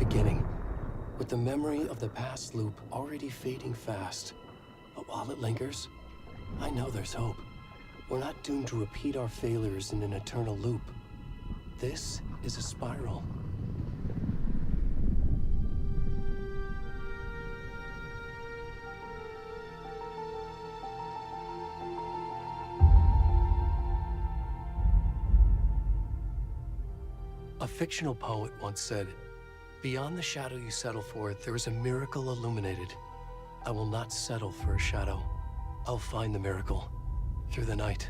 beginning, with the memory of the past loop already fading fast. But while it lingers, I know there's hope. We're not doomed to repeat our failures in an eternal loop. This is a spiral. A fictional poet once said, "Beyond the shadow you settle for, there is a miracle illuminated. I will not settle for a shadow. I'll find the miracle through the night."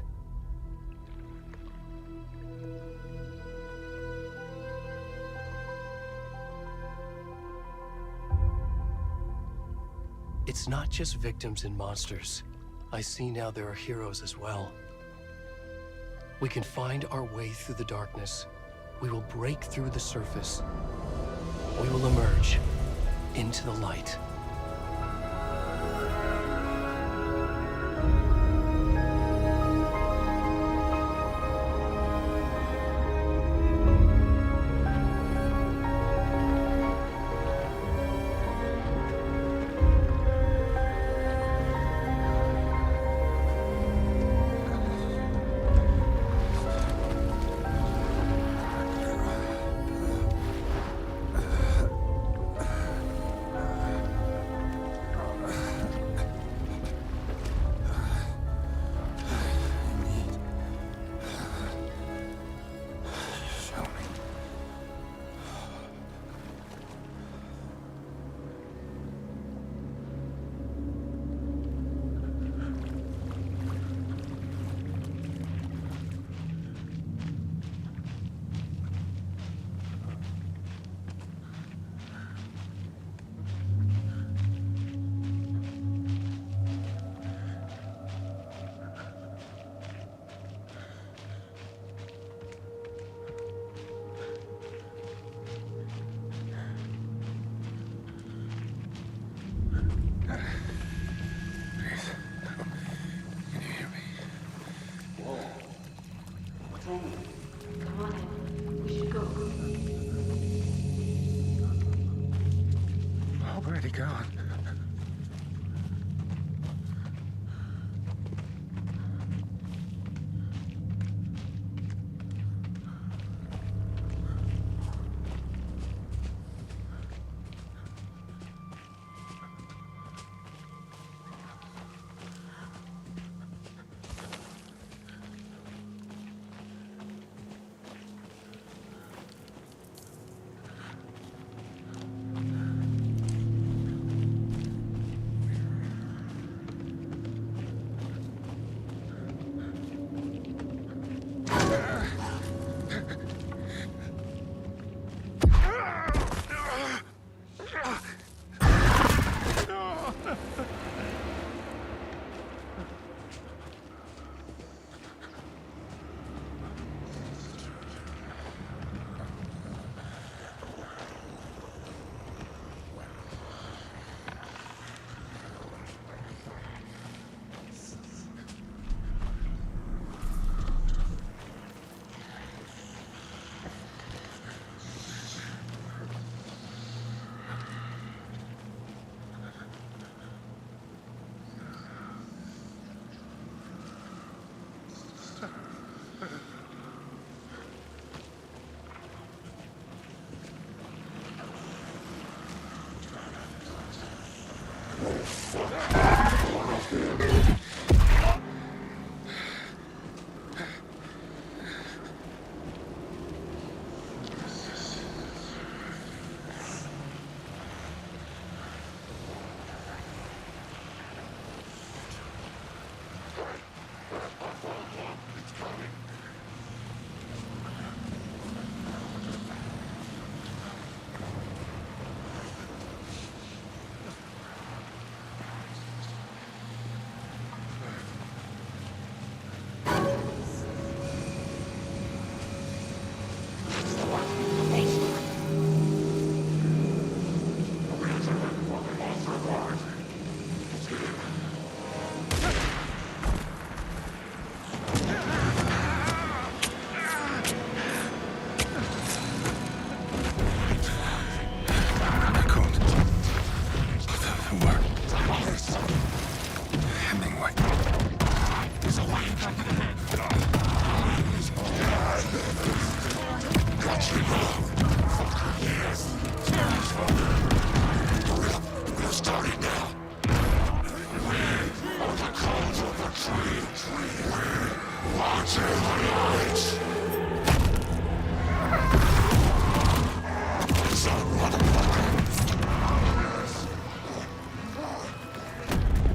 It's not just victims and monsters. I see now there are heroes as well. We can find our way through the darkness. We will break through the surface. We will emerge into the light. Come on in. We should go. Already gone.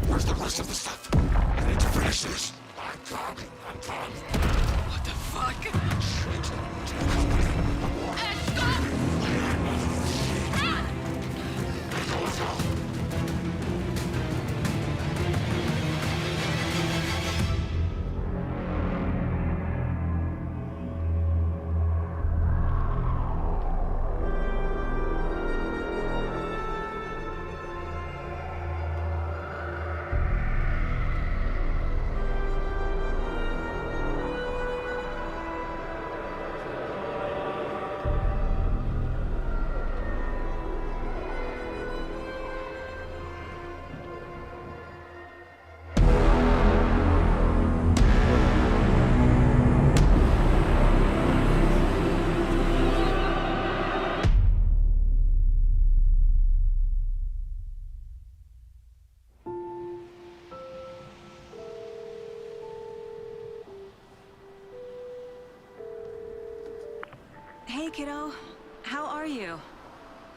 Where's the rest of the stuff? I need to finish this. I'm done. What the fuck? Hey, kiddo. How are you?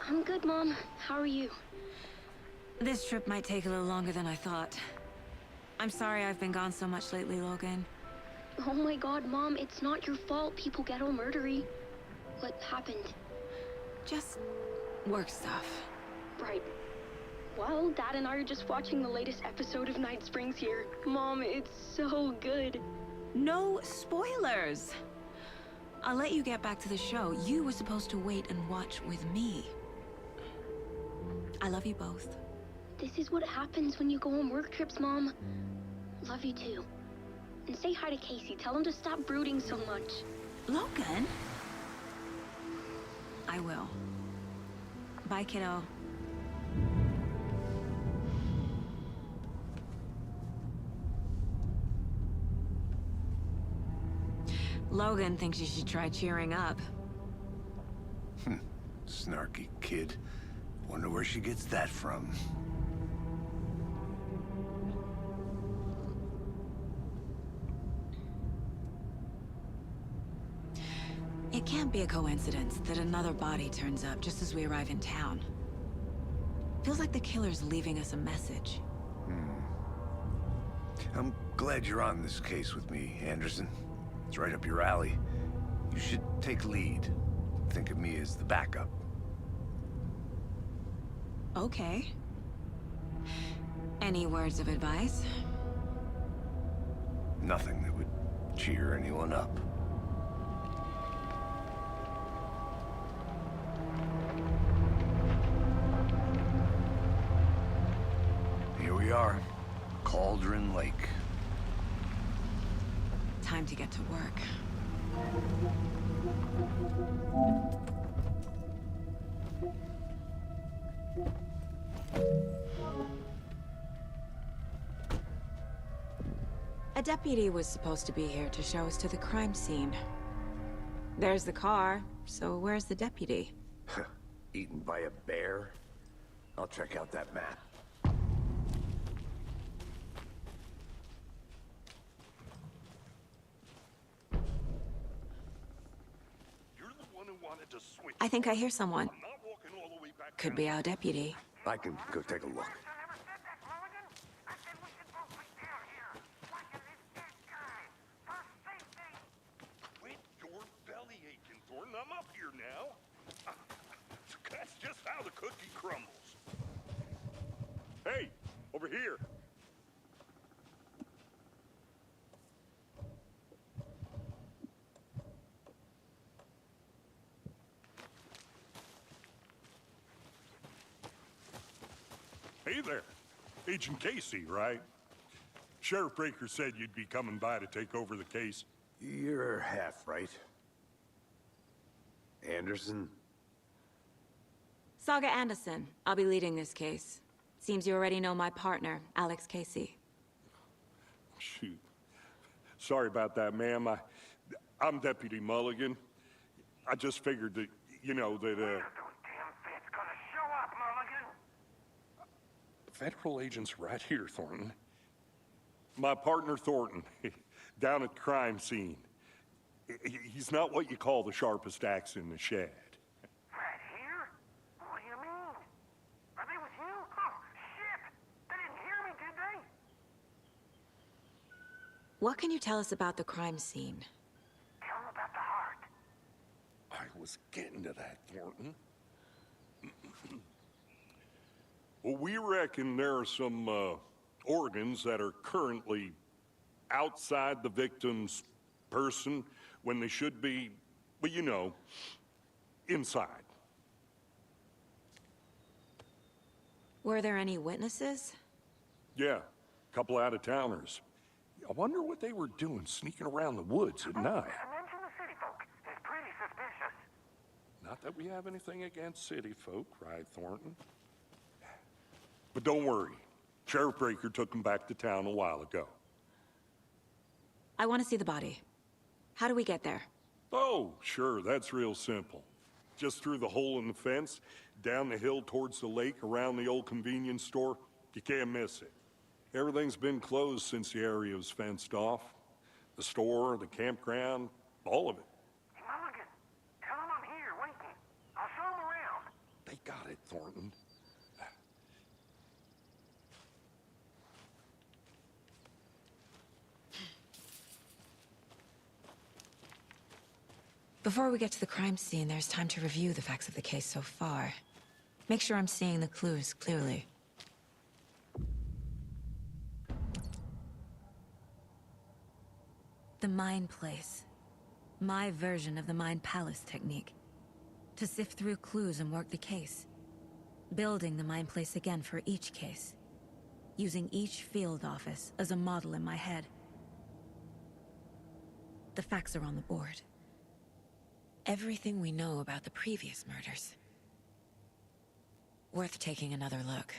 I'm good, Mom. How are you? This trip might take a little longer than I thought. I'm sorry I've been gone so much lately, Logan. Oh my god, Mom, it's not your fault people get all murdery. What happened? Just work stuff. Right. Well, Dad and I are just watching the latest episode of Night Springs here. Mom, it's so good. No spoilers! I'll let you get back to the show. You were supposed to wait and watch with me. I love you both. This is what happens when you go on work trips, Mom. Love you too. And say hi to Casey. Tell him to stop brooding so much. Logan? I will. Bye, kiddo. Logan thinks you should try cheering up. Snarky kid. Wonder where she gets that from. It can't be a coincidence that another body turns up just as we arrive in town. Feels like the killer's leaving us a message. I'm glad you're on this case with me, Anderson. It's right up your alley. You should take lead. Think of me as the backup. Okay. Any words of advice? Nothing that would cheer anyone up. Here we are. Cauldron Lake. Time to get to work. A deputy was supposed to be here to show us to the crime scene. There's the car, so where's the deputy? Eaten by a bear? I'll check out that map. I think I hear someone. Could be our deputy. I can go take a look. Quit your belly aching, Thornton. I'm up here now. That's just how the cookie crumbles. Hey, over here. Hey there. Agent Casey, right? Sheriff Breaker said you'd be coming by to take over the case. You're half right. Anderson? Saga Anderson. I'll be leading this case. Seems you already know my partner, Alex Casey. Shoot. Sorry about that, ma'am. I'm Deputy Mulligan. I just figured that, you know, that, Those damn feds gonna show up, Mulligan. Federal agents right here, Thornton. My partner, Thornton, down at the crime scene. He's not what you call the sharpest axe in the shed. Right here? What do you mean? Are they with you? Oh, shit! They didn't hear me, did they? What can you tell us about the crime scene? Tell them about the heart. I was getting to that, Thornton. Well, we reckon there are some organs that are currently outside the victim's person when they should be, well, you know, inside. Were there any witnesses? Yeah, a couple out-of-towners. I wonder what they were doing sneaking around the woods at night. Mention the city folk. It's pretty suspicious. Not that we have anything against city folk, right, Thornton? But don't worry. Sheriff Breaker took them back to town a while ago. I want to see the body. How do we get there? Oh, sure, that's real simple. Just through the hole in the fence, down the hill towards the lake, around the old convenience store. You can't miss it. Everything's been closed since the area was fenced off. The store, the campground, all of it. Hey, Mulligan, tell them I'm here, waiting. I'll show them around. They got it, Thornton. Before we get to the crime scene, there's time to review the facts of the case so far. Make sure I'm seeing the clues clearly. The Mind Place. My version of the Mind Palace technique. To sift through clues and work the case. Building the Mind Place again for each case. Using each field office as a model in my head. The facts are on the board. Everything we know about the previous murders. Worth taking another look.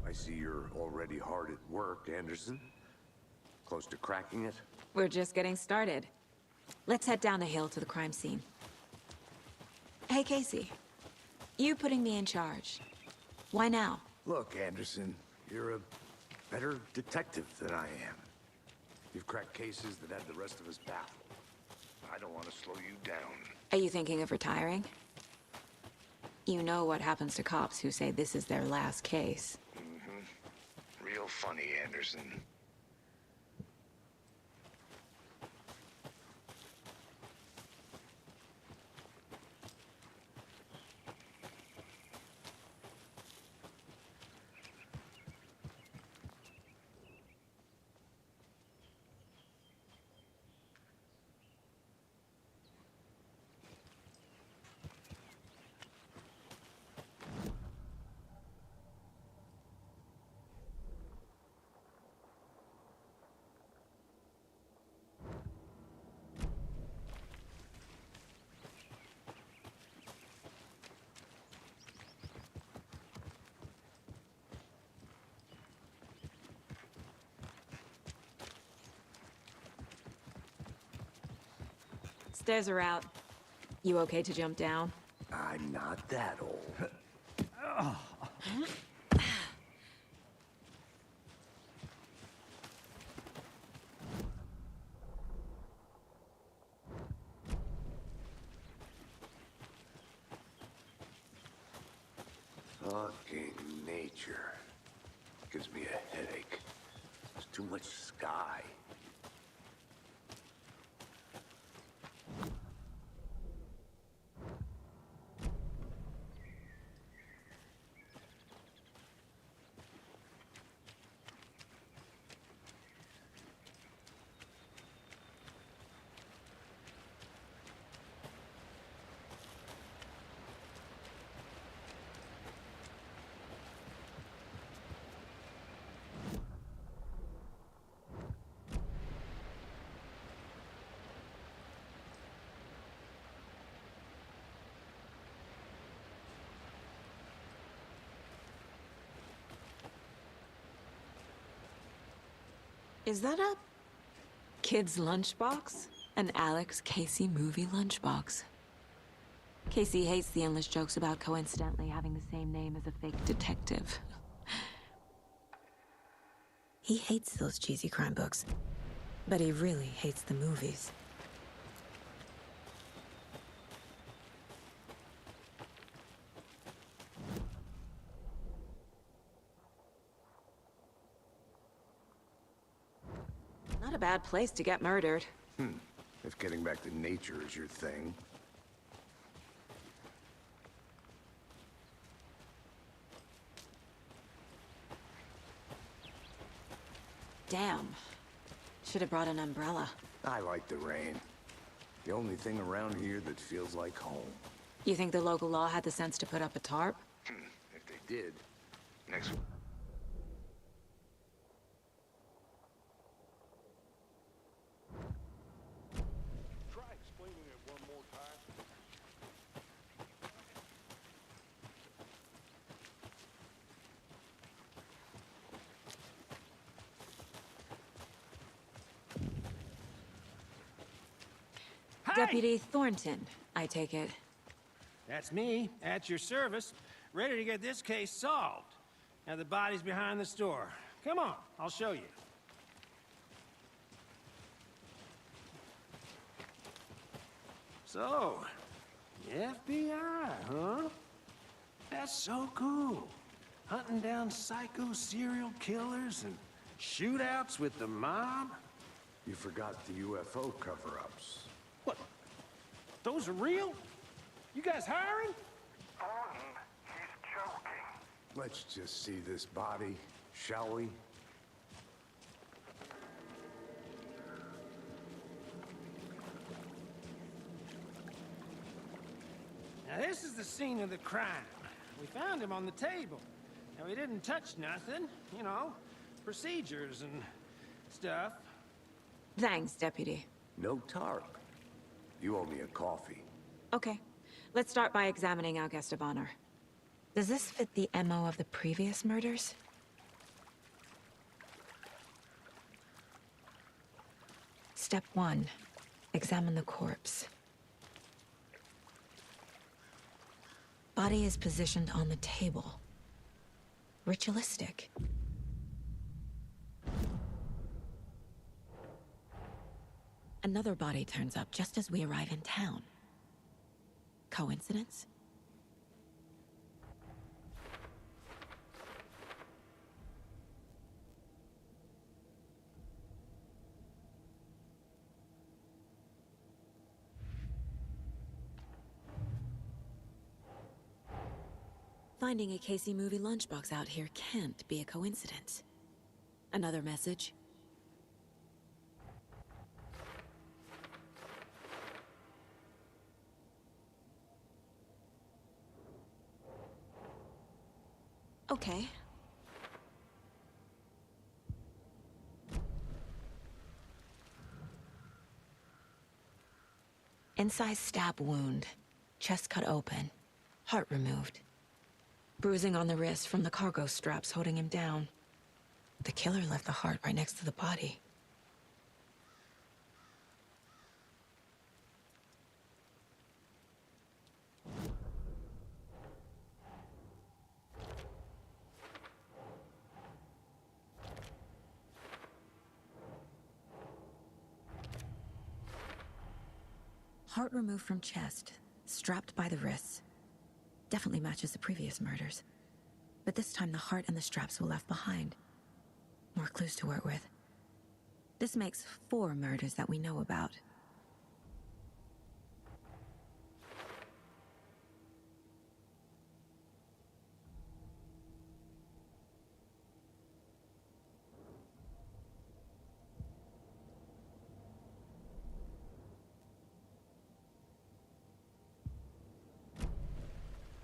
I see you're already hard at work, Anderson. Close to cracking it? We're just getting started. Let's head down the hill to the crime scene. Hey, Casey. You putting me in charge. Why now? Look, Anderson, you're a better detective than I am. You've cracked cases that had the rest of us baffled. I don't want to slow you down. Are you thinking of retiring? You know what happens to cops who say this is their last case. Real funny, Anderson. Stairs are out. You okay to jump down? I'm not that old. Fucking nature. Gives me a headache. There's too much sky. Is that a kid's lunchbox? An Alex Casey movie lunchbox. Casey hates the endless jokes about coincidentally having the same name as a fake detective. He hates those cheesy crime books, but he really hates the movies. Not a bad place to get murdered. If getting back to nature is your thing. Damn. Should have brought an umbrella. I like the rain. The only thing around here that feels like home. You think the local law had the sense to put up a tarp? If they did, next one. Try explaining it one more time. Deputy Thornton, I take it. That's me, at your service, ready to get this case solved. Now the body's behind the store. Come on, I'll show you. So, the FBI, huh? That's so cool. Hunting down psycho serial killers and shootouts with the mob? You forgot the UFO cover-ups. What? Those are real? You guys hiring? Thornton, he's joking. Let's just see this body, shall we? Now this is the scene of the crime. We found him on the table. Now he didn't touch nothing, you know, procedures and stuff. Thanks, Deputy. No tarp. You owe me a coffee. Okay. Let's start by examining our guest of honor. Does this fit the MO of the previous murders? Step 1. Examine the corpse. Body is positioned on the table. Ritualistic. Another body turns up just as we arrive in town. Coincidence? Finding a Casey movie lunchbox out here can't be a coincidence. Another message? Okay. Incised stab wound. Chest cut open. Heart removed. Bruising on the wrist from the cargo straps holding him down. The killer left the heart right next to the body. Heart removed from chest, strapped by the wrists. Definitely matches the previous murders. But this time the heart and the straps were left behind. More clues to work with. This makes 4 murders that we know about.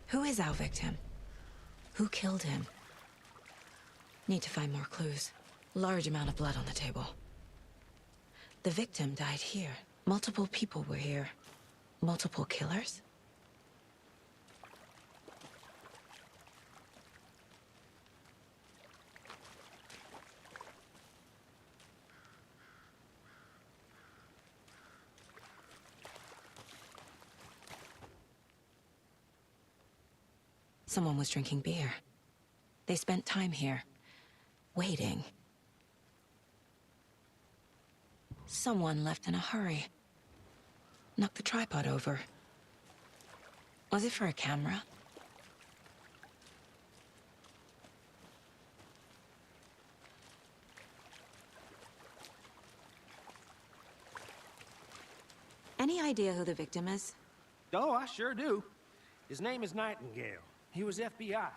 Who is our victim? Who killed him? Need to find more clues. Large amount of blood on the table. The victim died here. Multiple people were here. Multiple killers? Someone was drinking beer. They spent time here, waiting. Someone left in a hurry. Knocked the tripod over. Was it for a camera? Any idea who the victim is? Oh, I sure do. His name is Nightingale. He was FBI.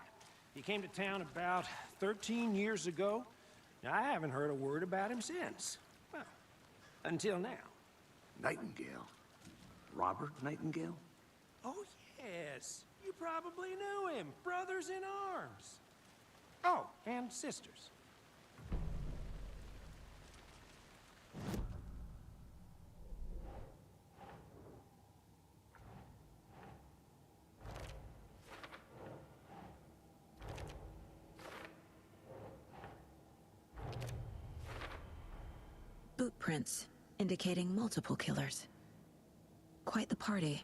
He came to town about 13 years ago. Now, I haven't heard a word about him since. Well, until now. Nightingale? Robert Nightingale? Oh, yes. You probably knew him. Brothers in arms. Oh, and sisters. Boot prints, indicating multiple killers. Quite the party.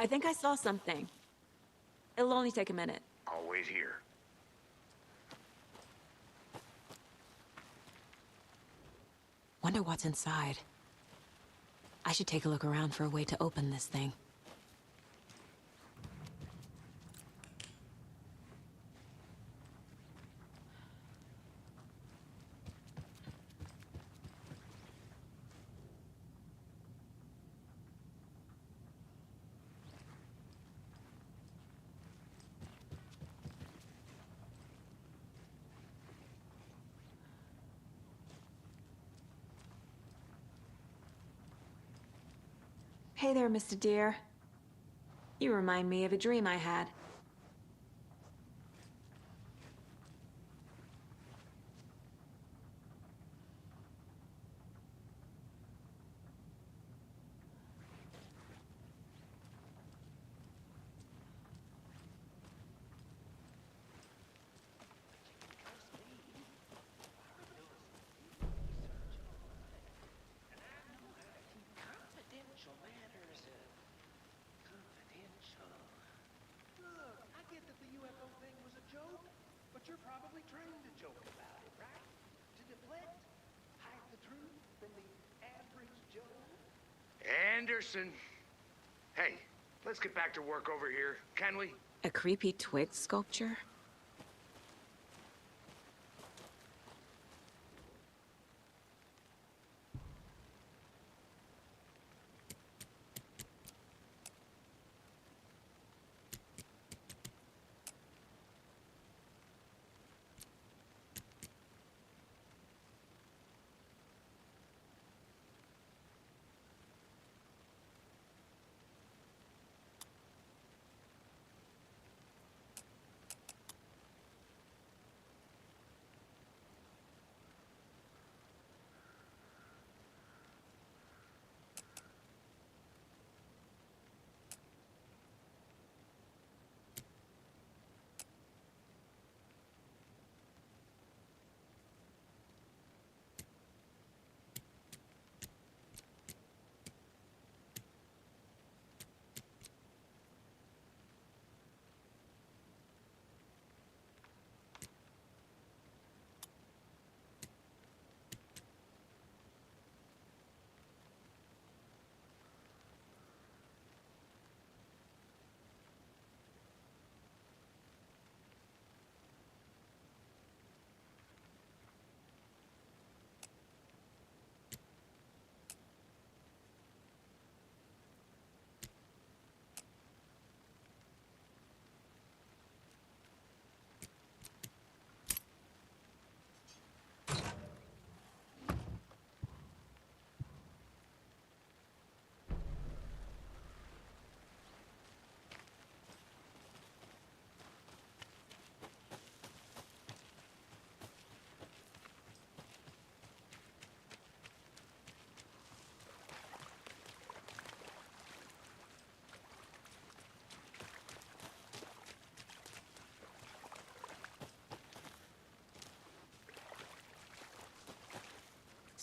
I think I saw something. It'll only take a minute. I'll wait here. Wonder what's inside. I should take a look around for a way to open this thing. Hey there, Mr. Deer. You remind me of a dream I had. You're probably trained to joke about it, right? To deflect, hide the truth from the average Joe. Anderson. Hey, let's get back to work over here, can we? A creepy twig sculpture?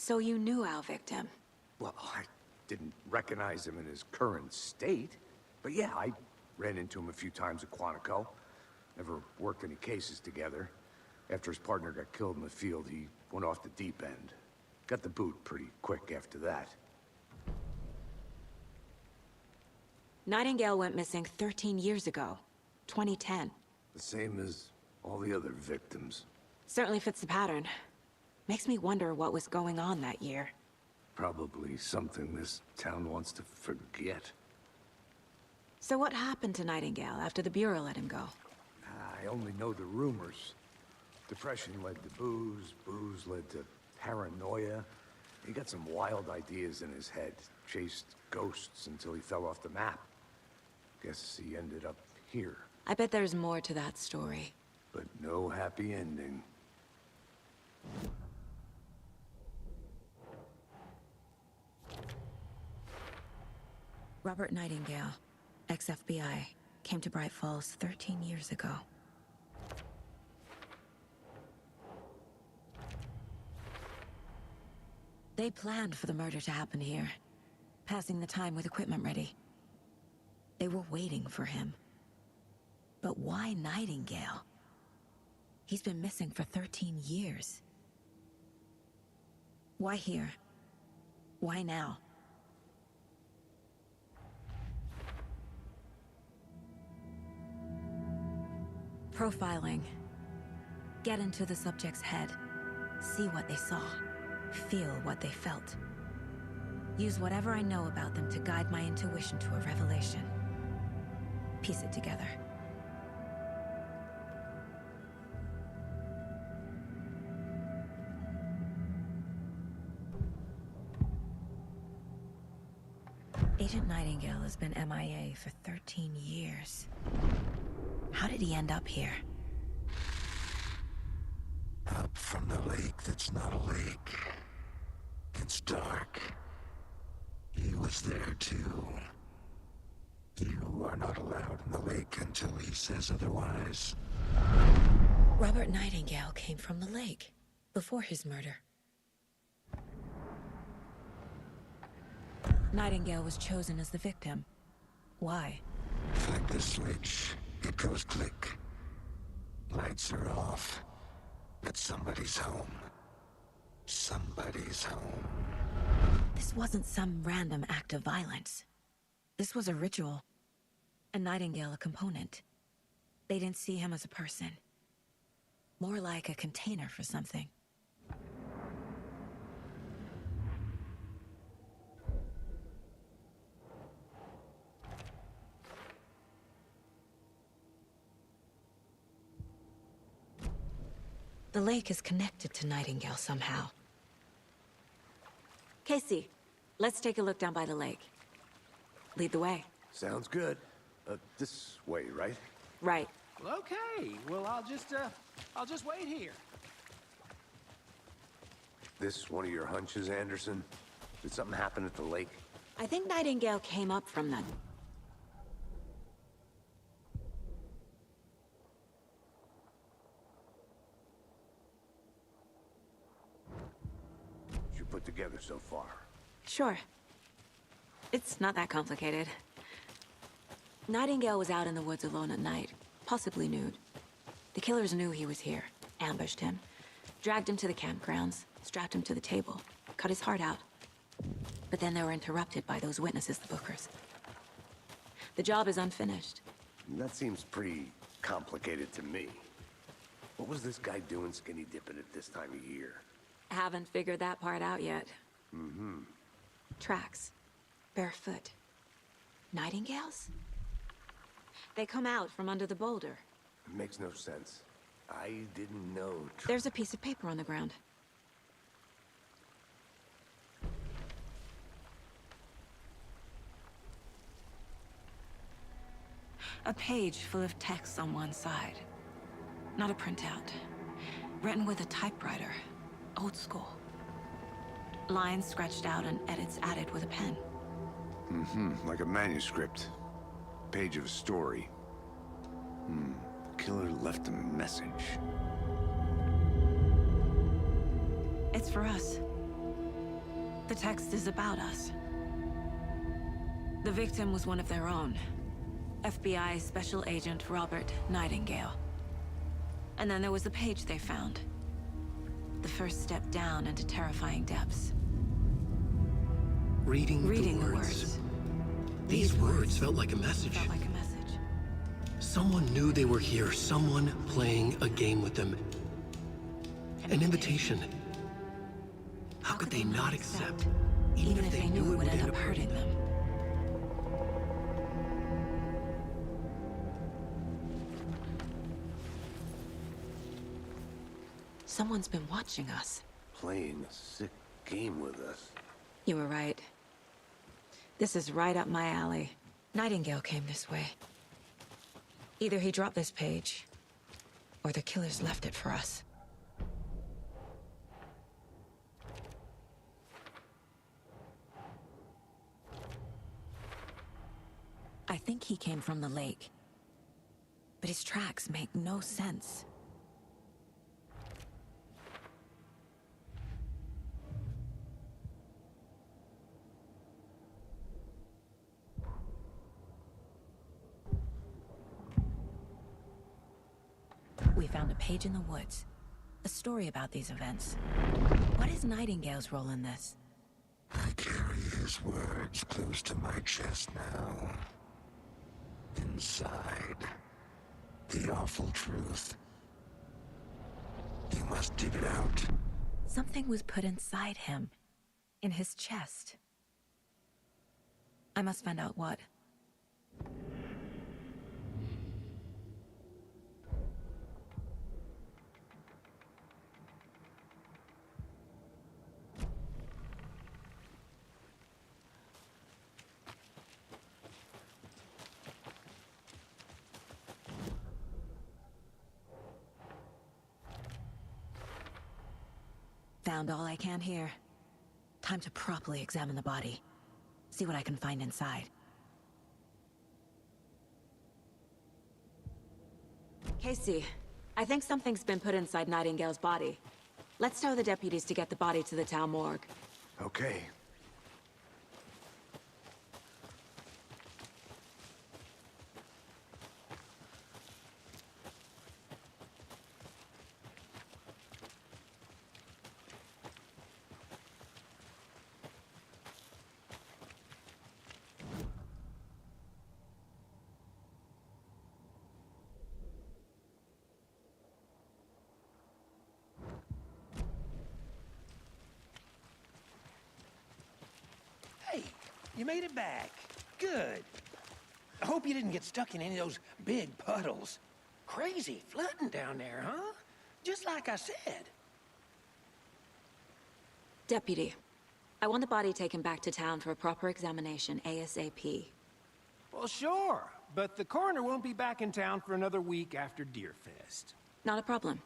So you knew our victim? Well, I didn't recognize him in his current state. But yeah, I ran into him a few times at Quantico. Never worked any cases together. After his partner got killed in the field, he went off the deep end. Got the boot pretty quick after that. Nightingale went missing 13 years ago. 2010. The same as all the other victims. Certainly fits the pattern. Makes me wonder what was going on that year. Probably something this town wants to forget. So what happened to Nightingale after the Bureau let him go? I only know the rumors. Depression led to booze, booze led to paranoia. He got some wild ideas in his head, chased ghosts until he fell off the map. Guess he ended up here, I bet there's more to that story. but no happy ending. Robert Nightingale, ex-FBI, came to Bright Falls 13 years ago. They planned for the murder to happen here, passing the time with equipment ready. They were waiting for him. But why Nightingale? He's been missing for 13 years. Why here? Why now? Profiling. Get into the subject's head. See what they saw. Feel what they felt. Use whatever I know about them to guide my intuition to a revelation. Piece it together. Agent Nightingale has been MIA for 13 years. How did he end up here? Up from the lake that's not a lake. It's dark. He was there too. You are not allowed in the lake until he says otherwise. Robert Nightingale came from the lake, before his murder. Nightingale was chosen as the victim. Why? Flick the switch, it goes click. Lights are off. But somebody's home. Somebody's home. This wasn't some random act of violence. This was a ritual. And Nightingale a component. They didn't see him as a person. More like a container for something. The lake is connected to Nightingale somehow. Casey, let's take a look down by the lake. Lead the way. Sounds good. This way, right? Right. Well, okay. Well, I'll just wait here. This one of your hunches, Anderson? Did something happen at the lake? I think Nightingale came up from the... You put together so far? Sure. It's not that complicated. Nightingale was out in the woods alone at night, possibly nude. The killers knew he was here, ambushed him, dragged him to the campgrounds, strapped him to the table, cut his heart out. But then they were interrupted by those witnesses, the Bookers. The job is unfinished. That seems pretty complicated to me. What was this guy doing skinny dipping at this time of year? Haven't figured that part out yet. Tracks. Barefoot. Nightingales? They come out from under the boulder. It makes no sense. I didn't know. There's a piece of paper on the ground. A page full of text on one side. Not a printout. Written with a typewriter. Old school. Lines scratched out and edits added with a pen. Like a manuscript. Page of a story. The killer left a message. It's for us. The text is about us. The victim was one of their own. FBI Special Agent Robert Nightingale. And then there was the page they found. The first step down into terrifying depths. Reading the words. These words felt like a message. Felt like a message. Someone knew they were here, someone playing a game with them. An invitation. How could they not accept, even if they knew it would end up hurting them? Someone's been watching us. Playing a sick game with us. You were right. This is right up my alley. Nightingale came this way. Either he dropped this page, or the killers left it for us. I think he came from the lake. But his tracks make no sense. We found a page in the woods. A story about these events. What is Nightingale's role in this? I carry his words close to my chest now. Inside, the awful truth. You must dig it out. Something was put inside him. In his chest. I must find out what. Found all I can here. Time to properly examine the body. See what I can find inside. Casey, I think something's been put inside Nightingale's body. Let's tell the deputies to get the body to the town morgue. Okay. Hey, you made it back. Good. I hope you didn't get stuck in any of those big puddles. Crazy flooding down there, huh? Just like I said. Deputy, I want the body taken back to town for a proper examination ASAP. Well, sure. But the coroner won't be back in town for another week after Deerfest. Not a problem.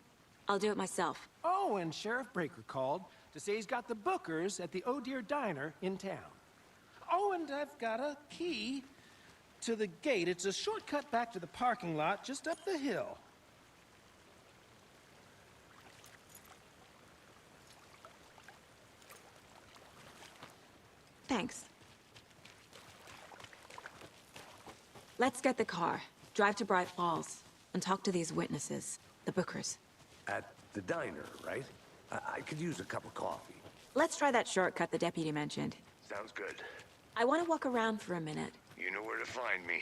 I'll do it myself. Oh, and Sheriff Breaker called to say he's got the Bookers at the Oh Dear Diner in town. Oh, and I've got a key to the gate. It's a shortcut back to the parking lot just up the hill. Thanks. Let's get the car, drive to Bright Falls, and talk to these witnesses, the Bookers. At the diner, right? I could use a cup of coffee. Let's try that shortcut the deputy mentioned. Sounds good. I want to walk around for a minute. You know where to find me.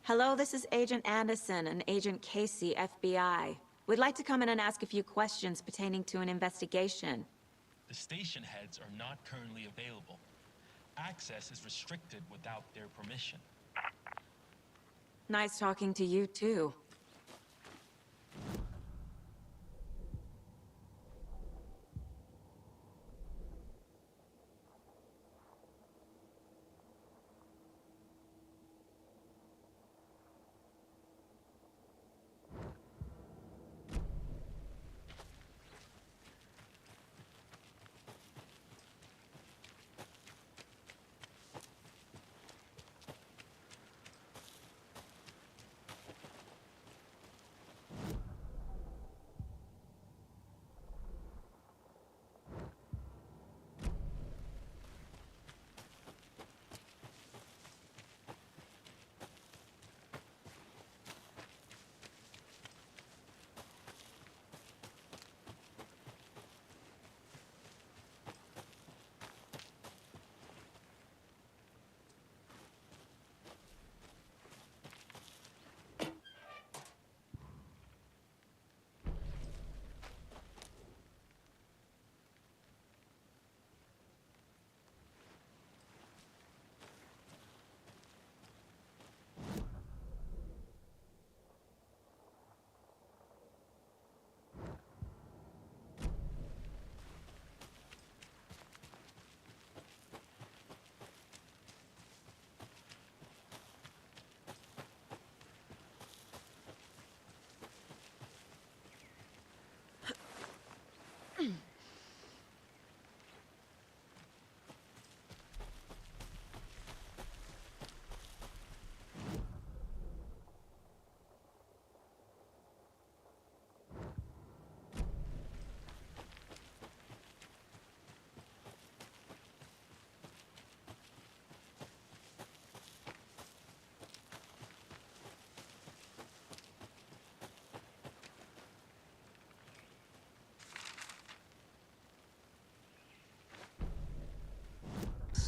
Hello, this is Agent Anderson and Agent Casey, FBI. We'd like to come in and ask a few questions pertaining to an investigation. The station heads are not currently available. Access is restricted without their permission. Nice talking to you, too.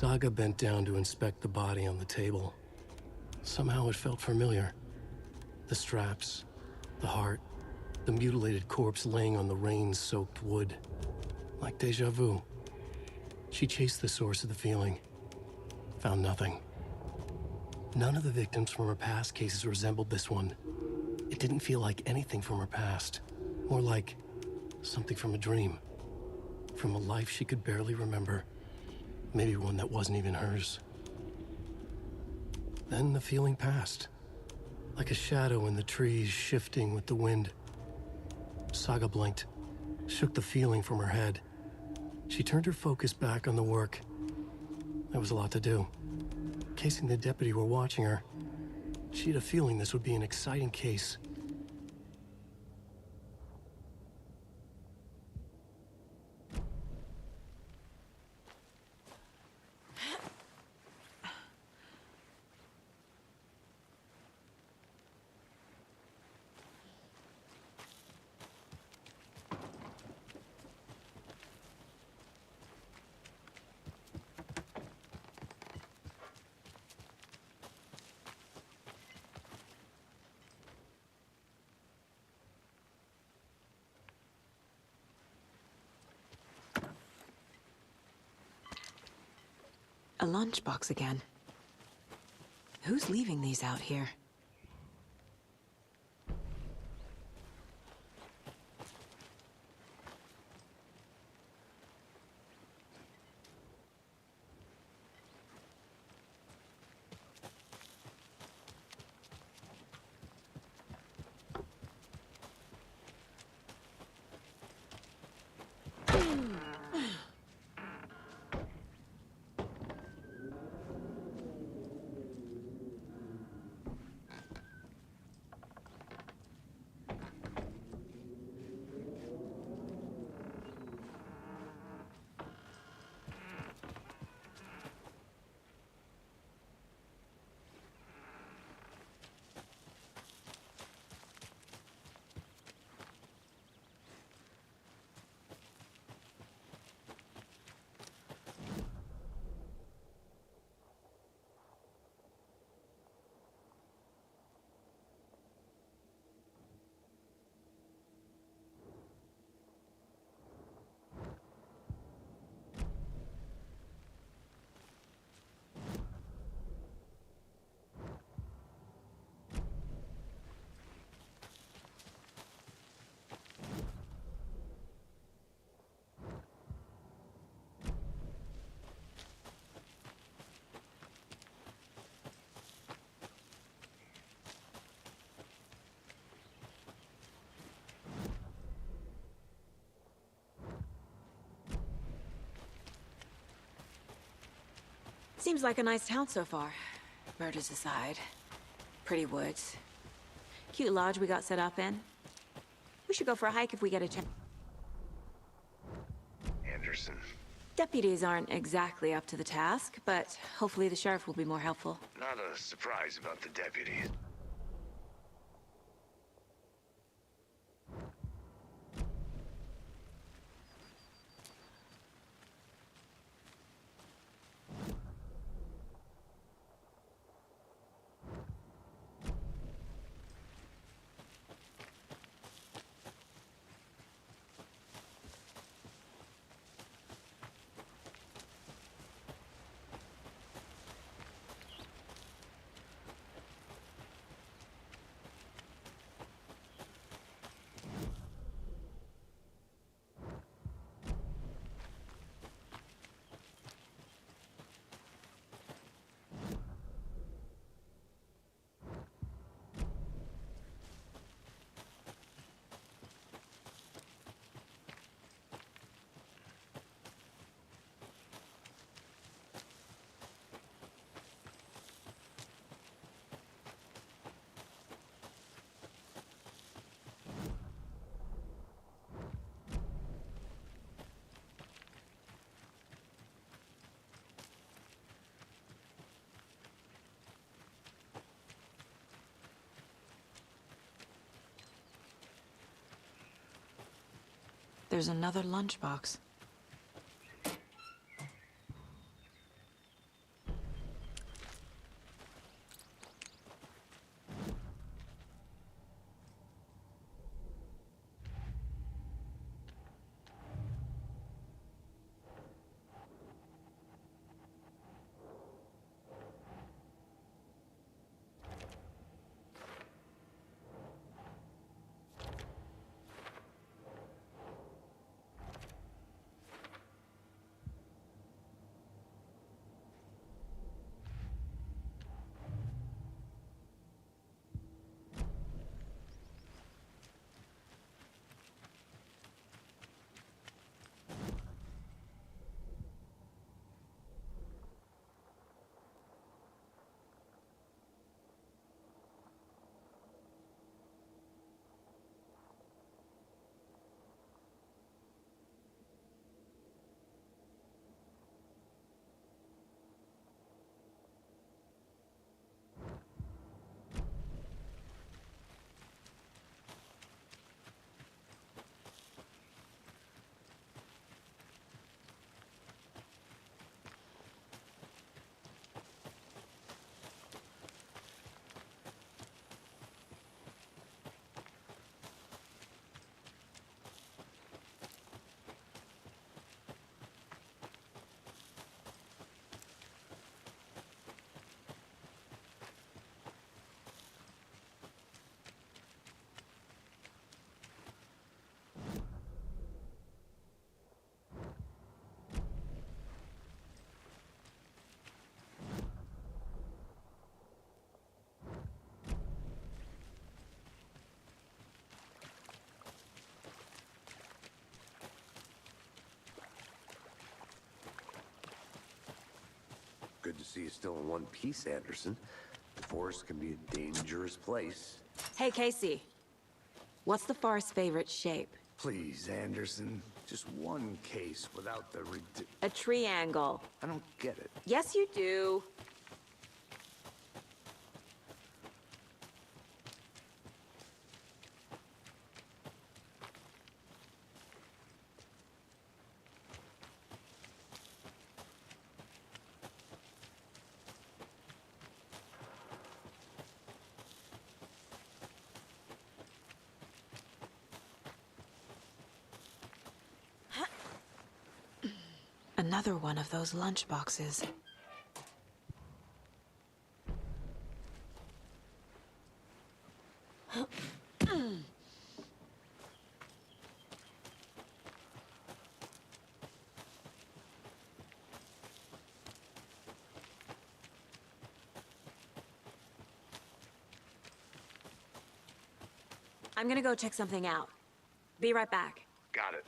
Saga bent down to inspect the body on the table. Somehow it felt familiar. The straps, the heart, the mutilated corpse laying on the rain-soaked wood. Like deja vu. She chased the source of the feeling. Found nothing. None of the victims from her past cases resembled this one. It didn't feel like anything from her past. More like something from a dream. From a life she could barely remember. Maybe one that wasn't even hers. Then the feeling passed. Like a shadow in the trees shifting with the wind. Saga blinked, shook the feeling from her head. She turned her focus back on the work. There was a lot to do. Casey and the deputy were watching her. She had a feeling this would be an exciting case. A lunchbox again. Who's leaving these out here? Seems like a nice town so far. Murders aside. Pretty woods. Cute lodge we got set up in. We should go for a hike if we get a chance. Anderson. Deputies aren't exactly up to the task, but hopefully the sheriff will be more helpful. Not a surprise about the deputies. There's another lunchbox. see you still in one piece, Anderson. The forest can be a dangerous place. Hey, Casey. What's the forest's favorite shape? Please, Anderson. Just one case without the A triangle. I don't get it. Yes, you do. Another one of those lunchboxes. I'm gonna go check something out. Be right back. Got it.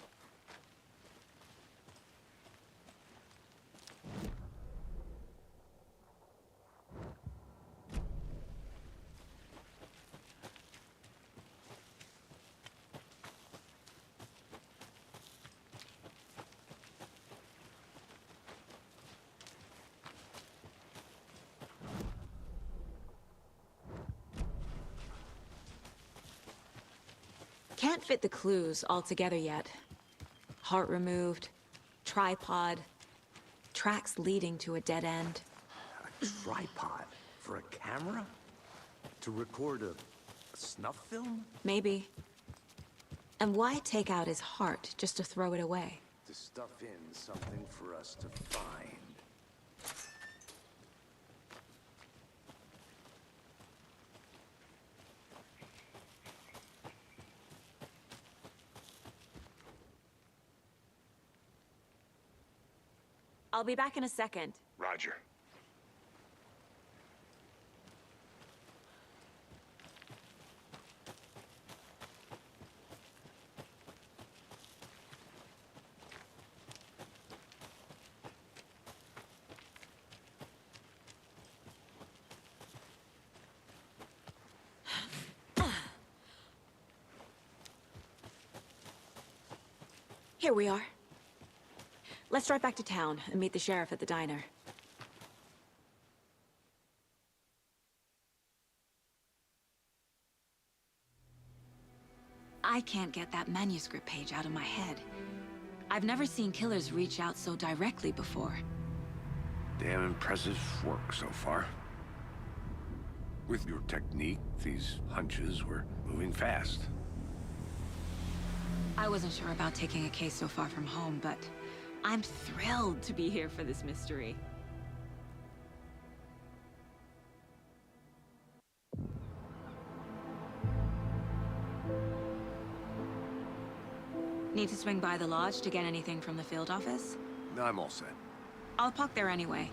Can't fit the clues all together yet. Heart removed, tripod, tracks leading to a dead end. A tripod? For a camera? To record a snuff film? Maybe. And why take out his heart just to throw it away? To stuff in something for us to find. I'll be back in a second. Roger. Here we are. Let's drive back to town and meet the sheriff at the diner. I can't get that manuscript page out of my head. I've never seen killers reach out so directly before. Damn impressive work so far. With your technique, these hunches were moving fast. I wasn't sure about taking a case so far from home, but I'm thrilled to be here for this mystery. Need to swing by the lodge to get anything from the field office? I'm all set. I'll park there anyway.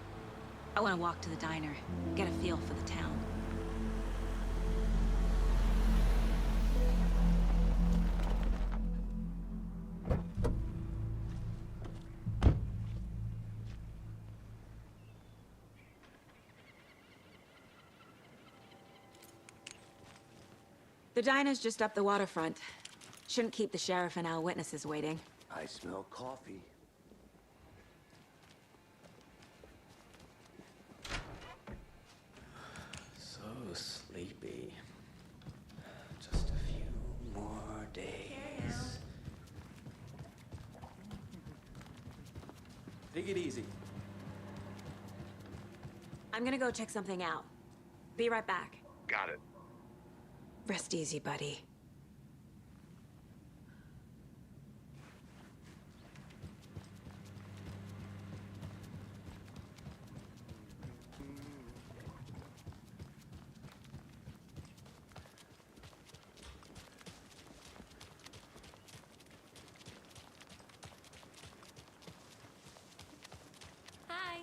I want to walk to the diner, get a feel for the town. The diner's just up the waterfront. Shouldn't keep the sheriff and our witnesses waiting. I smell coffee. So sleepy. Just a few more days. Take it easy. I'm gonna go check something out. Be right back. Got it. Rest easy, buddy. Hi.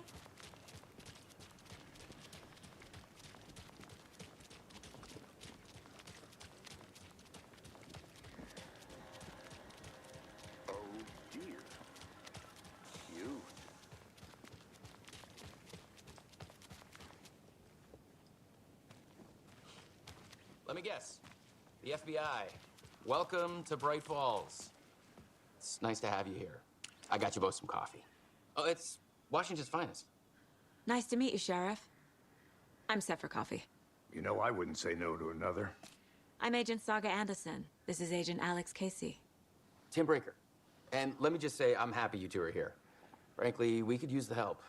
Let me guess. The FBI. Welcome to Bright Falls. It's nice to have you here. I got you both some coffee. Oh, it's Washington's finest. Nice to meet you, Sheriff. I'm set for coffee. You know, I wouldn't say no to another. I'm Agent Saga Anderson. This is Agent Alex Casey. Tim Brinker. And let me just say, I'm happy you two are here. Frankly, we could use the help.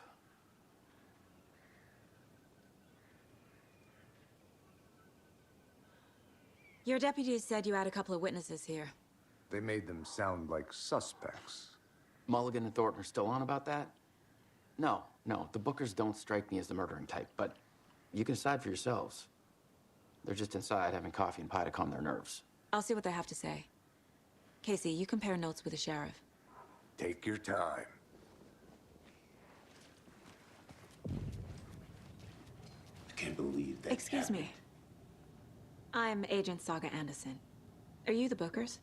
Your deputies said you had a couple of witnesses here. They made them sound like suspects. Mulligan and Thornton are still on about that? No, the Bookers don't strike me as the murdering type, but you can decide for yourselves. They're just inside having coffee and pie to calm their nerves. I'll see what they have to say. Casey, you compare notes with the sheriff. Take your time. I can't believe that. Excuse me. I'm Agent Saga Anderson. Are you the Bookers?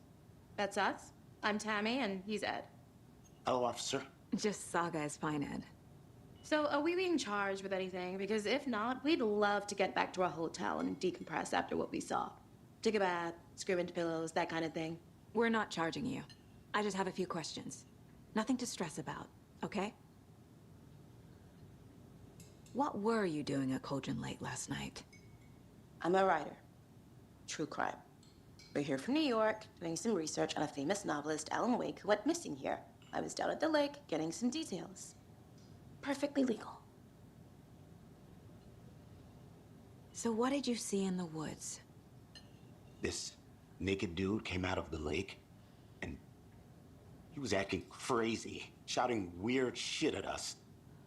That's us. I'm Tammy, and he's Ed. Hello, officer. Just Saga is fine, Ed. So, are we being charged with anything? Because if not, we'd love to get back to our hotel and decompress after what we saw. Take a bath, scream into pillows, that kind of thing. We're not charging you. I just have a few questions. Nothing to stress about, okay? What were you doing at Cauldron Lake last night? I'm a writer. True crime. We're here from New York, doing some research on a famous novelist, Alan Wake, who went missing here. I was down at the lake, getting some details. Perfectly legal. So what did you see in the woods? This naked dude came out of the lake, and he was acting crazy, shouting weird shit at us.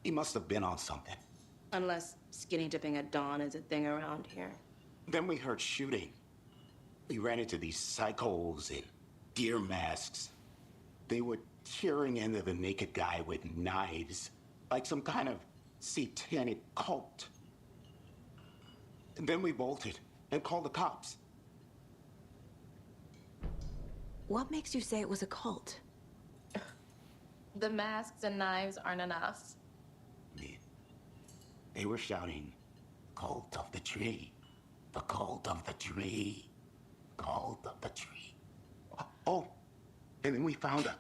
He must have been on something. Unless skinny dipping at dawn is a thing around here. Then we heard shooting. We ran into these psychos in deer masks. They were tearing into the naked guy with knives, like some kind of satanic cult. And then we bolted and called the cops. What makes you say it was a cult? The masks and knives aren't enough. They were shouting, "Cult of the tree, the cult of the tree, cult of the tree." Oh, and then we found it.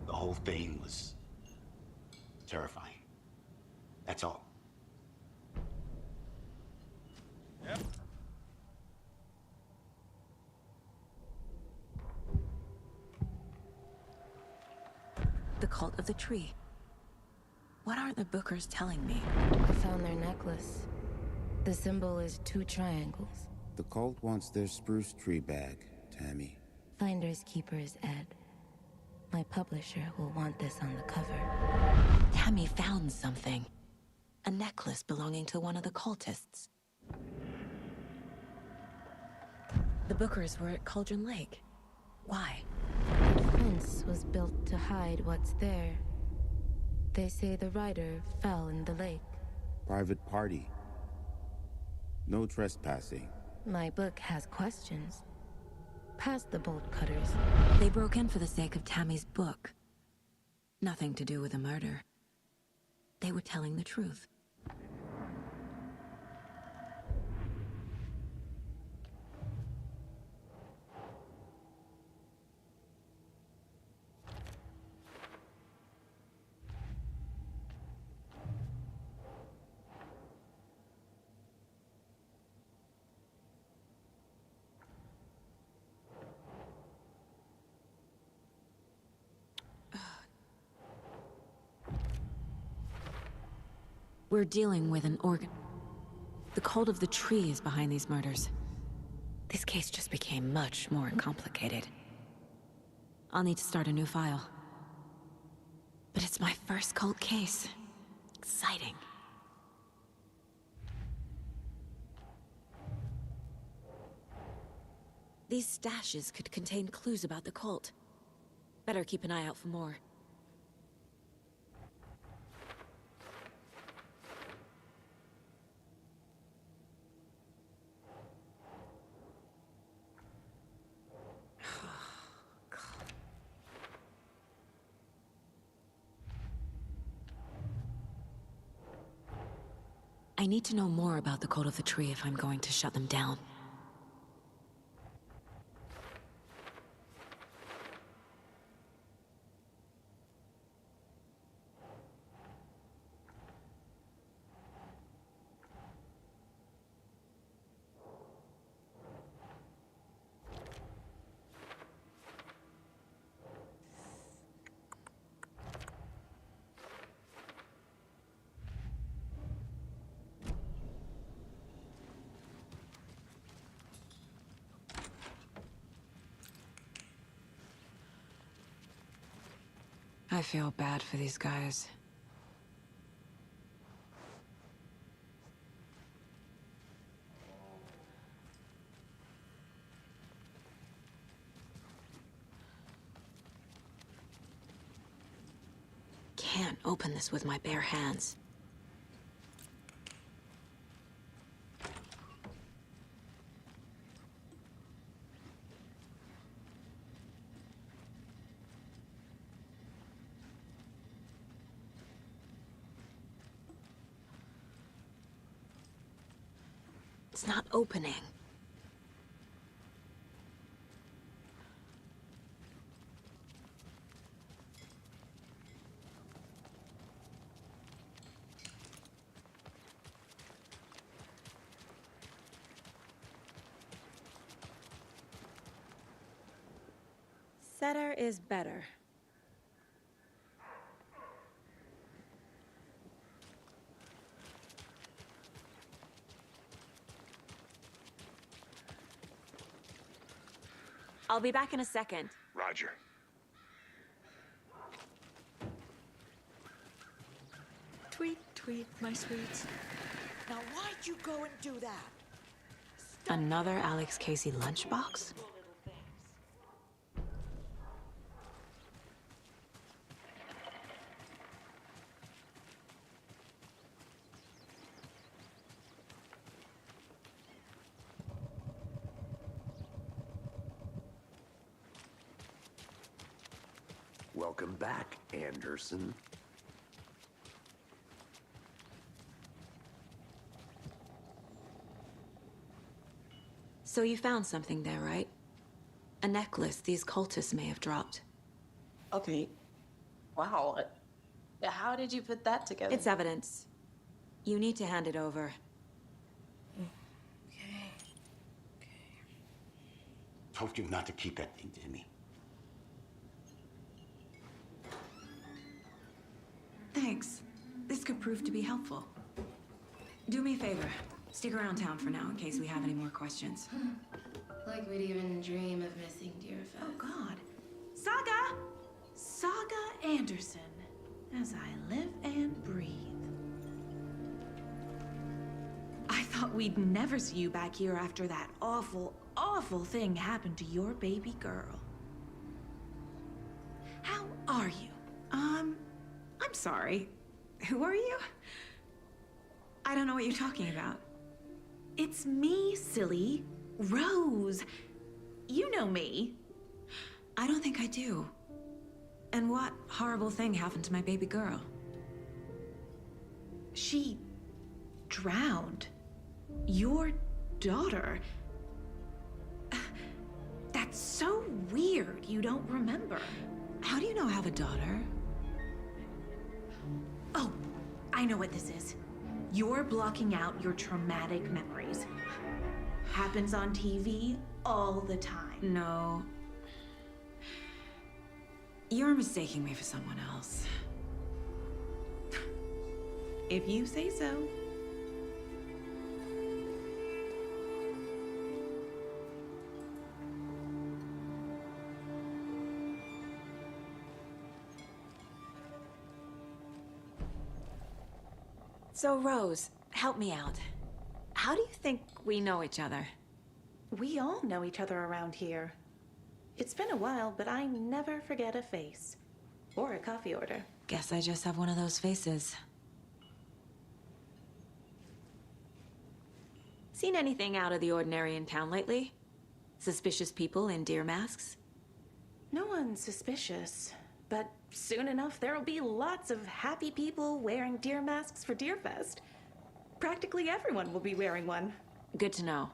The whole thing was terrifying. That's all. Yep. The cult of the tree. What are the Bookers telling me? I found their necklace. The symbol is 2 triangles. The cult wants their spruce tree back, Tammy. Finders keepers, Ed. My publisher will want this on the cover. Tammy found something. A necklace belonging to one of the cultists. The Bookers were at Cauldron Lake. Why? The fence was built to hide what's there. They say the rider fell in the lake. Private party. No trespassing. My book has questions. Past the bolt cutters. They broke in for the sake of Tammy's book. Nothing to do with a murder. They were telling the truth. We're dealing with an organ. The cult of the tree is behind these murders. This case just became much more complicated. I'll need to start a new file. But it's my first cult case. Exciting. These stashes could contain clues about the cult. Better keep an eye out for more. I I need to know more about the code of the tree if I'm going to shut them down. I feel bad for these guys. Can't open this with my bare hands. It's not opening. Setter is better. I'll be back in a second. Roger. Tweet, tweet, my sweets. Now why'd you go and do that? Another Alex Casey lunchbox? Welcome back, Anderson. So you found something there, right? A necklace these cultists may have dropped. Okay. Wow. How did you put that together? It's evidence. You need to hand it over. Told you not to keep that thing to me. Thanks. This could prove to be helpful. Do me a favor. Stick around town for now in case we have any more questions. Like we'd even dream of missing Deerfest. Oh, God. Saga! Saga Anderson. As I live and breathe. I thought we'd never see you back here after that awful, awful thing happened to your baby girl. How are you? I'm sorry. Who are you? I don't know what you're talking about. It's me, silly. Rose. You know me. I don't think I do. And what horrible thing happened to my baby girl? She drowned. Your daughter. That's so weird you don't remember. How do you know I have a daughter? Oh, I know what this is. You're blocking out your traumatic memories. Happens on TV all the time. No. You're mistaking me for someone else. If you say so. So, Rose, help me out. How do you think we know each other? We all know each other around here. It's been a while, but I never forget a face. Or a coffee order. Guess I just have one of those faces. Seen anything out of the ordinary in town lately? Suspicious people in deer masks? No one's suspicious. But soon enough, there'll be lots of happy people wearing deer masks for Deerfest. Practically everyone will be wearing one. Good to know.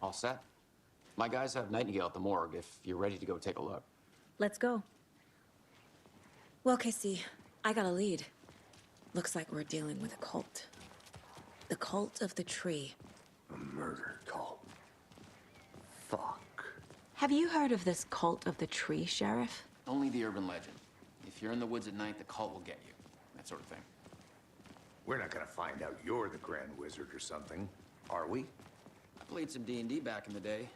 All set? My guys have Nightingale at the morgue if you're ready to go take a look. Let's go. Well, Casey, I got a lead. Looks like we're dealing with a cult. The cult of the tree. A murder cult. Fuck. Have you heard of this cult of the tree, Sheriff? Only the urban legend. If you're in the woods at night, the cult will get you. That sort of thing. We're not gonna find out you're the Grand Wizard or something, are we? I played some D&D back in the day.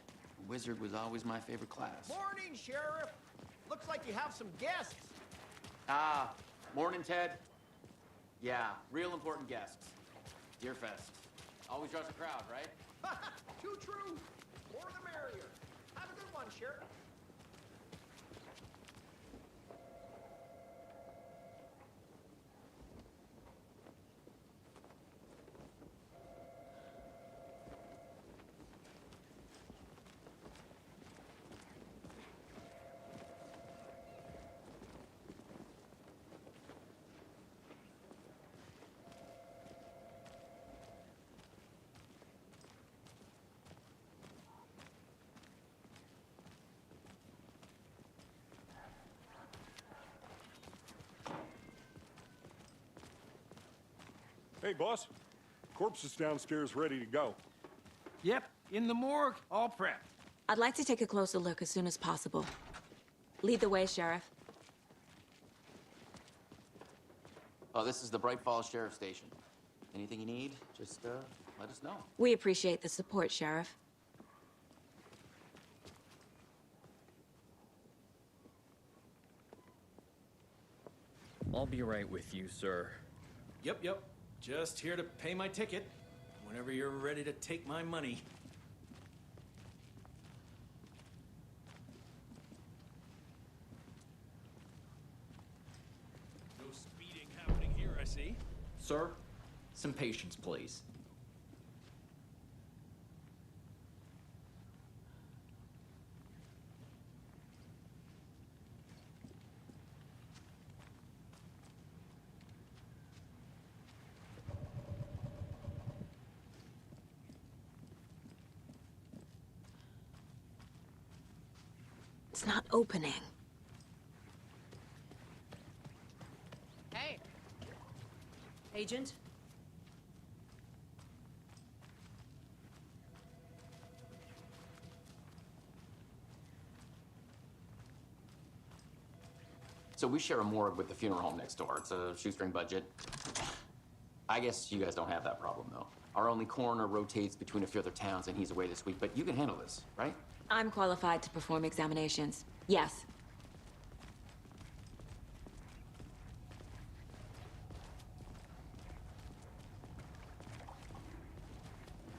Wizard was always my favorite class. Morning, Sheriff. Looks like you have some guests. Ah, morning, Ted. Yeah, real important guests. Deerfest. Always draws a crowd, right? Too true. More the merrier. Have a good one, Sheriff. Hey, boss. Corpse is downstairs ready to go. Yep, in the morgue, all prepped. I'd like to take a closer look as soon as possible. Lead the way, Sheriff. Oh, this is the Bright Falls Sheriff Station. Anything you need, just let us know. We appreciate the support, Sheriff. I'll be right with you, sir. Yep. Just here to pay my ticket. Whenever you're ready to take my money. No speeding happening here, I see. Sir, some patience, please. It's not opening. Hey. Agent? So we share a morgue with the funeral home next door. It's a shoestring budget. I guess you guys don't have that problem, though. Our only coroner rotates between a few other towns, and he's away this week. But you can handle this, right? I'm qualified to perform examinations. Yes.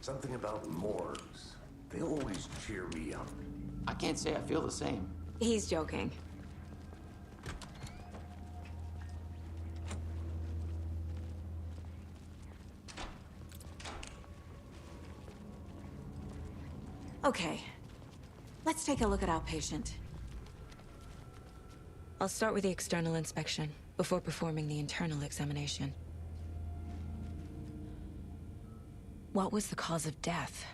Something about morgues. They always cheer me up. I can't say I feel the same. He's joking. Okay. Let's take a look at our patient. I'll start with the external inspection before performing the internal examination. What was the cause of death?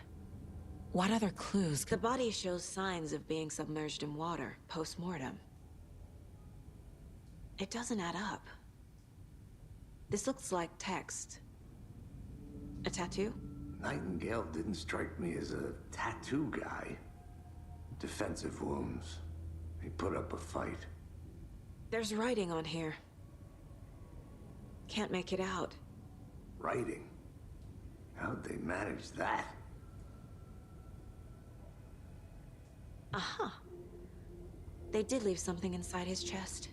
What other clues? The body shows signs of being submerged in water post-mortem. It doesn't add up. This looks like text. A tattoo? Nightingale didn't strike me as a tattoo guy. Defensive wounds. He put up a fight. There's writing on here. Can't make it out. Writing? How'd they manage that? Aha. They did leave something inside his chest.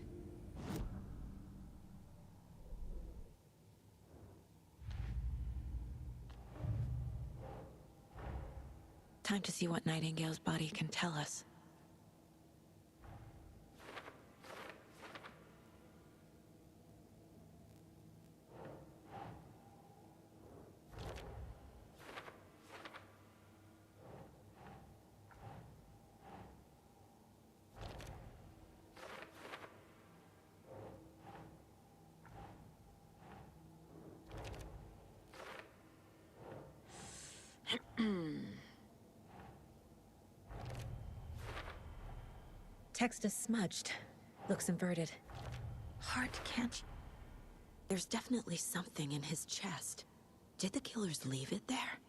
Time to see what Nightingale's body can tell us. Text is smudged. Looks inverted. Heart can't... There's definitely something in his chest. Did the killers leave it there?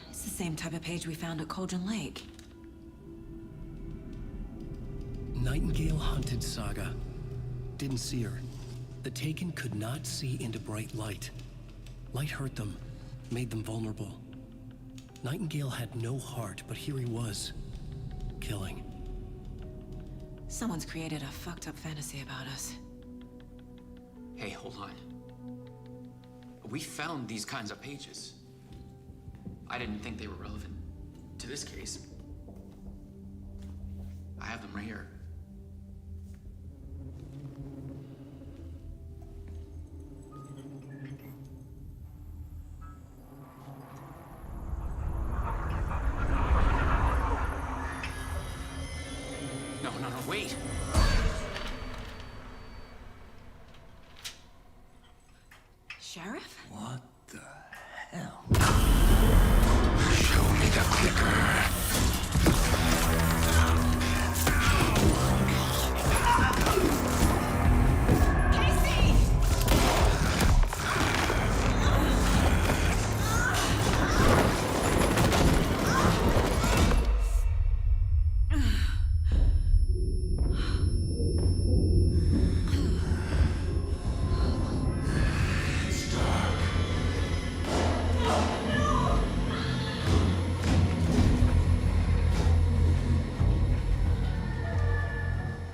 It's the same type of page we found at Cauldron Lake. Nightingale hunted Saga. Didn't see her. The Taken could not see into bright light. Light hurt them, made them vulnerable. Nightingale had no heart, but here he was, killing. Someone's created a fucked up fantasy about us. Hey, hold on. We found these kinds of pages. I didn't think they were relevant to this case. I have them right here. No, wait! Sheriff? What the hell? Show me the clicker.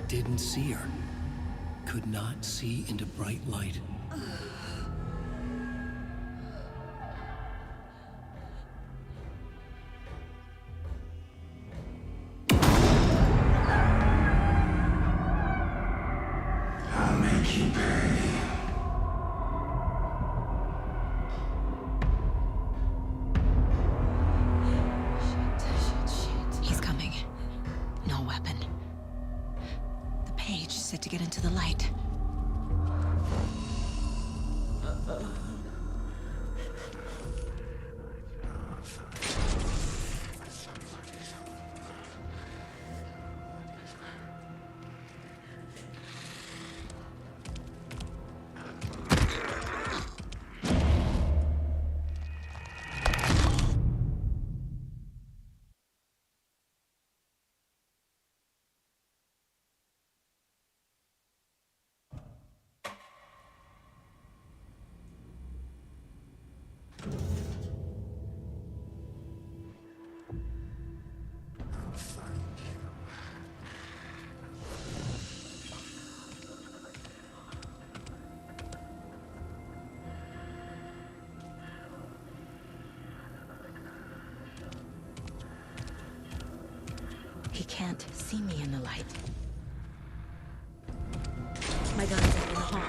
Didn't see her. Could not see into bright light. I'll make you pay. He's coming. No weapon. The page set to get into the light. He can't see me in the light. My gun's up in the hall.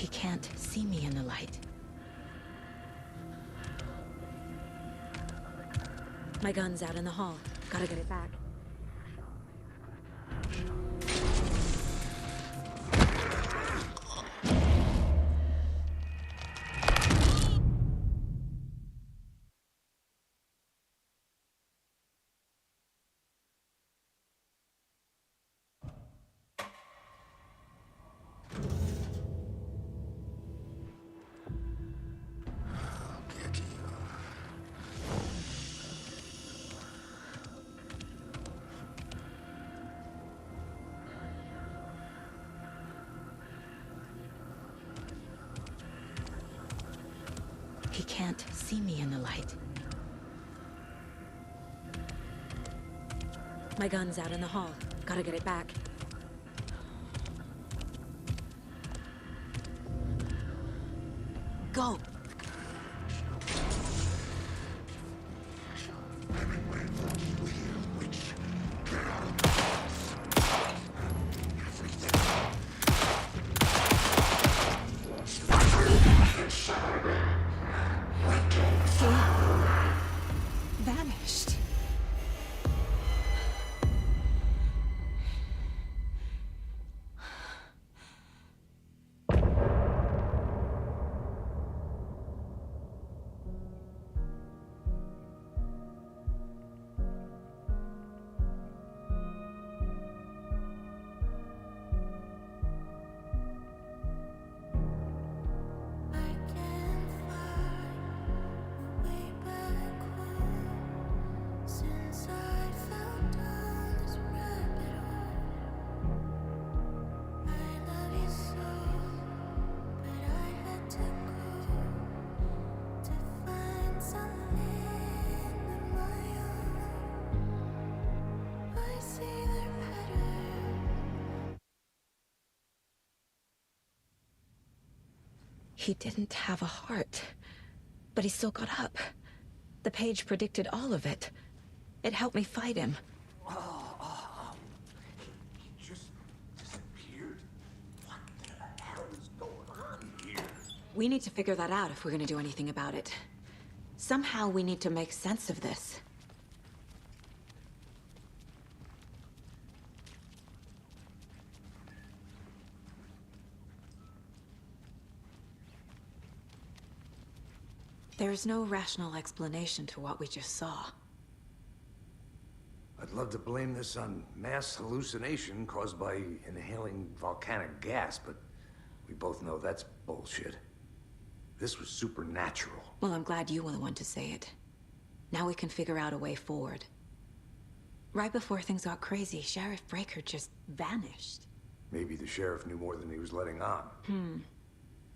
He can't see me in the light. My gun's out in the hall. Gotta get it back. He can't see me in the light. My gun's out in the hall. Gotta get it back. Go! Vanished. He didn't have a heart, but he still got up. The page predicted all of it. It helped me fight him. He just disappeared? What the hell is going on here? We need to figure that out if we're gonna do anything about it. Somehow we need to make sense of this. There's no rational explanation to what we just saw. I'd love to blame this on mass hallucination caused by inhaling volcanic gas, but we both know that's bullshit. This was supernatural. Well, I'm glad you were the one to say it. Now we can figure out a way forward. Right before things got crazy, Sheriff Breaker just vanished. Maybe the sheriff knew more than he was letting on.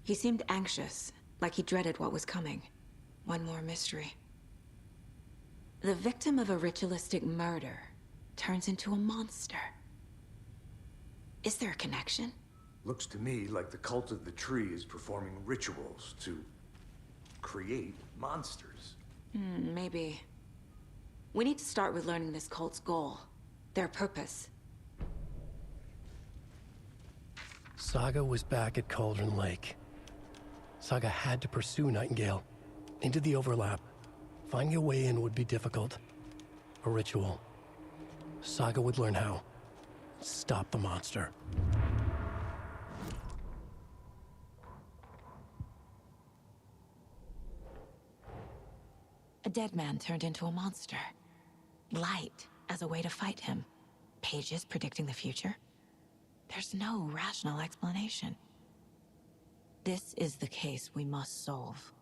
He seemed anxious, like he dreaded what was coming. One more mystery. The victim of a ritualistic murder turns into a monster. Is there a connection? Looks to me like the cult of the tree is performing rituals to create monsters. Maybe. We need to start with learning this cult's goal. Their purpose. Saga was back at Cauldron Lake. Saga had to pursue Nightingale. Into the overlap. Finding a way in would be difficult. A ritual. Saga would learn how. Stop the monster. A dead man turned into a monster. Light as a way to fight him. Pages predicting the future. There's no rational explanation. This is the case we must solve.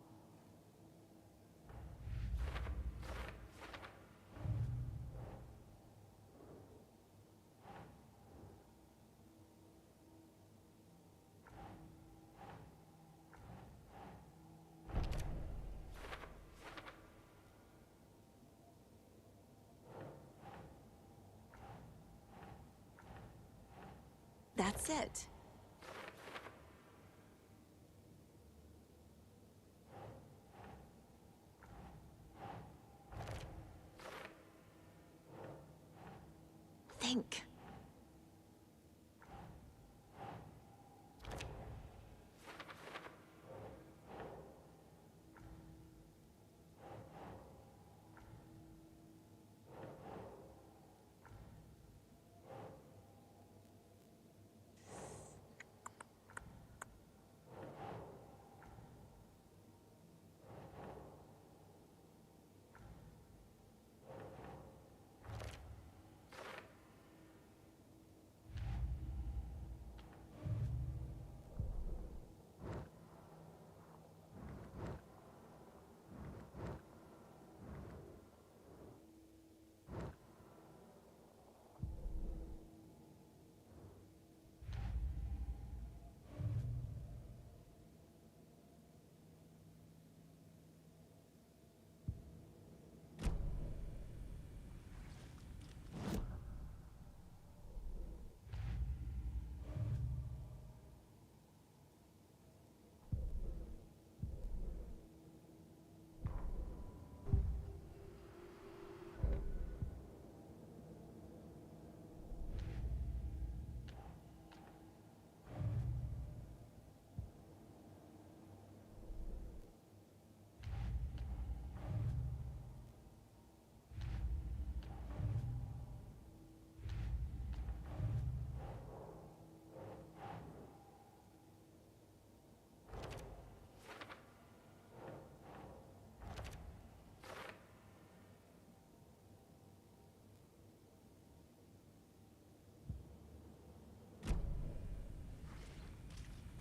That's it. Think.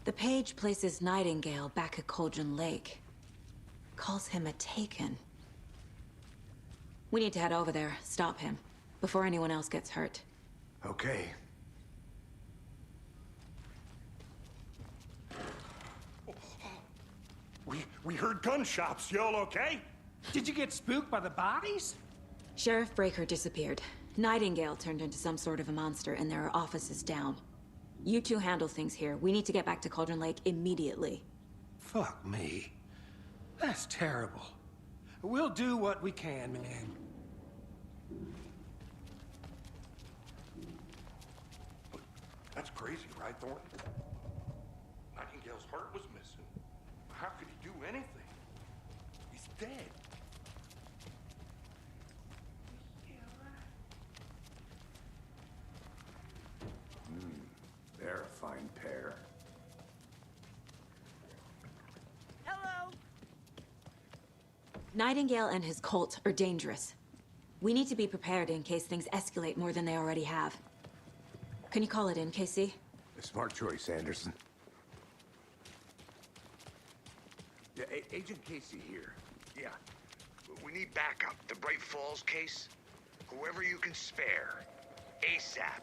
The page places Nightingale back at Cauldron Lake. Calls him a Taken. We need to head over there, stop him, before anyone else gets hurt. Okay. We heard gunshots. Y'all okay? Did you get spooked by the bodies? Sheriff Breaker disappeared. Nightingale turned into some sort of a monster, and there are offices down. You two handle things here. We need to get back to Cauldron Lake immediately. Fuck me. That's terrible. We'll do what we can, man. That's crazy, right, Thornton? Nightingale's heart was missing. How could he do anything? He's dead. They're a fine pair. Hello. Nightingale and his cult are dangerous. We need to be prepared in case things escalate more than they already have. Can you call it in, Casey? A smart choice, Anderson. Yeah, Agent Casey here. Yeah. We need backup. The Bright Falls case. Whoever you can spare. ASAP.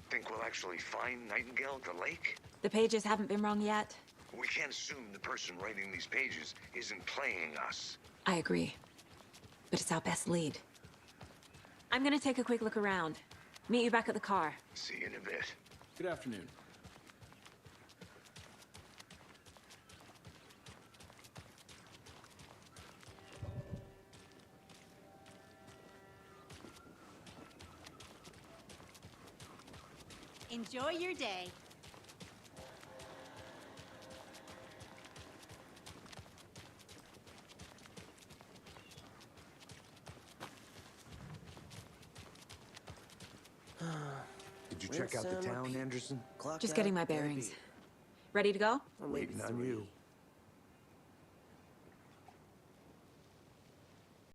Think we'll actually find Nightingale at the lake? The pages haven't been wrong yet. We can't assume the person writing these pages isn't playing us. I agree. But it's our best lead. I'm gonna take a quick look around. Meet you back at the car. See you in a bit. Good afternoon. Enjoy your day. Did you check out the town, Anderson? Just getting my bearings. Ready to go? Waiting on you.